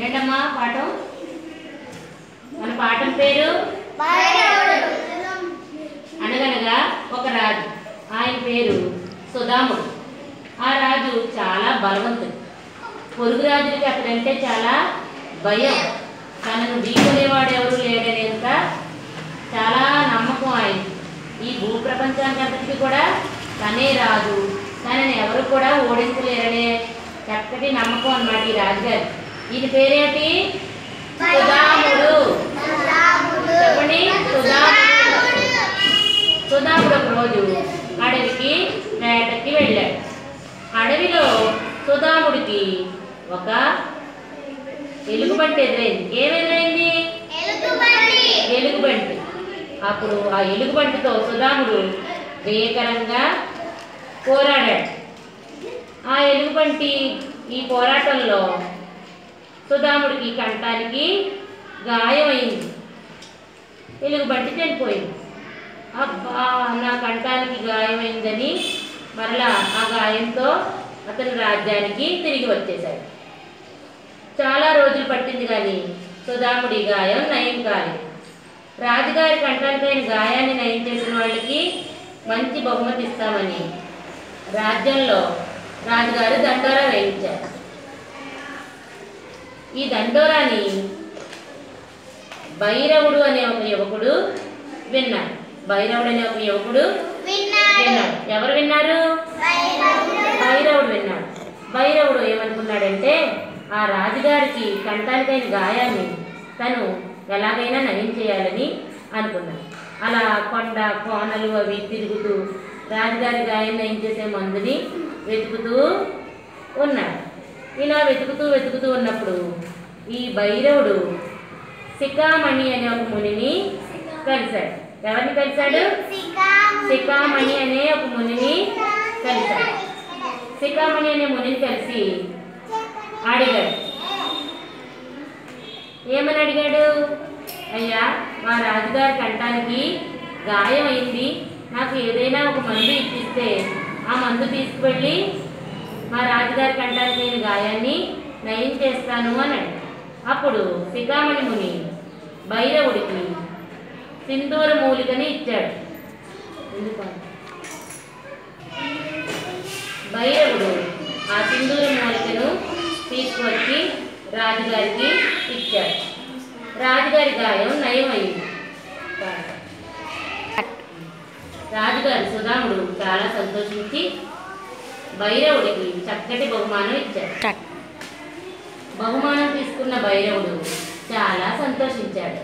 ఏంటమ్మా పాఠం? మన పాఠం పేరు అనగనగా ఒక రాజు. ఆయన పేరు సుధాముడు. ఆ రాజు చాలా బలవంతుడు. పొరుగు రాజులకి అతడంటే చాలా భయం. తనను ఢీకొనేవాడు ఎవరు లేడనేంత చాలా నమ్మకం ఆయన. ఈ భూప్రపంచానికి అంతటికి కూడా తనే రాజు, తనని ఎవరు కూడా ఓడించలేరనే చక్కటి నమ్మకం అన్నమాట ఈ రాజుగారు. ఈయన పేరేంటి? సుధాముడు. చెప్పండి, సుధాముడు. సుధాముడు ఒక రోజు అడవికి వేటకి వెళ్ళాడు. అడవిలో సుధాముడికి ఒక ఎలుగుబంటి ఎదురైంది. ఏమెదురైంది? ఎలుగుబంటి. అప్పుడు ఆ ఎలుగుబంటితో సుధాముడు భీకరంగా పోరాడాడు. ఆ ఎలుగుబంటి ఈ పోరాటంలో సుధాముడికి కంఠానికి గాయమైంది. ఎలుగుబంటి చనిపోయింది. అబ్బా, నా కంఠానికి గాయమైందని మరలా ఆ గాయంతో అతని రాజ్యానికి తిరిగి వచ్చేశాడు. చాలా రోజులు పట్టింది కానీ సుధాముడి గాయం నయం కాలేదు. రాజుగారి కంఠానికైన గాయాన్ని నయం చేసిన వాళ్ళకి మంచి బహుమతి ఇస్తామని రాజ్యంలో రాజుగారు దండోరా వేయించారు. ఈ దండోరాని భైరవుడు అనే ఒక యువకుడు విన్నాడు. భైరవుడు అనే ఒక యువకుడు విన్నాడు. ఎవరు విన్నారు? భైరవుడు విన్నాడు. భైరవుడు ఏమనుకున్నాడంటే ఆ రాజుగారికి కంఠానికైన గాయాన్ని తను ఎలాగైనా నయం చేయాలని అనుకున్నాడు. అలా కొండ కోనలు అవి తిరుగుతూ రాజుగారి గాయం నయం చేసే మందుని వెతుకుతూ ఉన్నాడు. ఇలా వెతుకుతూ ఉన్నప్పుడు ఈ భైరవుడు శిఖామణి అనే ఒక మునిని కలిశాడు. ఎవరిని కలిశాడు? శిఖామణి అనే ఒక మునిని కలిశాడు. శిఖామణి అనే మునిని కలిసి అడిగాడు. ఏమని అడిగాడు? అయ్యా, మా రాజుగారి కంఠానికి గాయం అయింది, నాకు ఏదైనా ఒక మందు ఇప్పిస్తే ఆ మందు తీసుకువెళ్ళి మా రాజుగారి కంఠానికి అయిన గాయాన్ని నయం చేస్తాను అన్నాడు. అప్పుడు శిఖామణి ముని భైరవుడికి సింధూర మూలికని ఇచ్చాడు. భైరవుడు ఆ సింధూర మూలికను తీసుకొచ్చి రాజుగారికి ఇచ్చాడు. రాజుగారి గాయం నయం అయింది. రాజుగారు సుధాముడు చాలా సంతోషించి భైరవుడికి చక్కటి బహుమానం ఇచ్చాడు. బహుమానం తీసుకున్న భైరవుడు చాలా సంతోషించాడు.